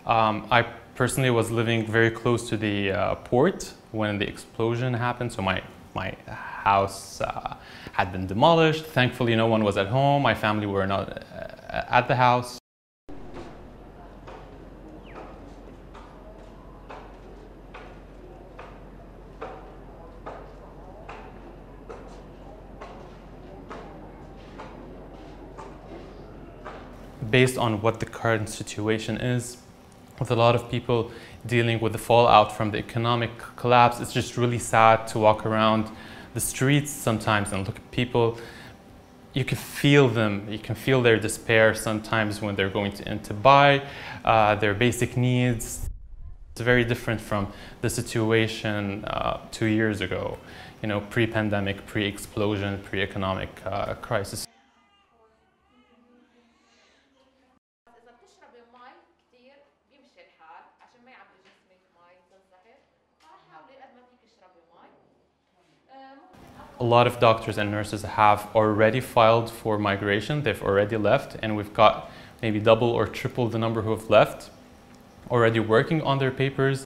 I personally was living very close to the port when the explosion happened, so my house had been demolished. Thankfully, no one was at home. My family were not at the house. Based on what the current situation is, with a lot of people dealing with the fallout from the economic collapse, it's just really sad to walk around the streets sometimes and look at people. You can feel them, you can feel their despair sometimes when they're going to buy their basic needs. It's very different from the situation 2 years ago, you know, pre-pandemic, pre-explosion, pre-economic crisis. A lot of doctors and nurses have already filed for migration. They've already left, and we've got maybe double or triple the number who have left already working on their papers.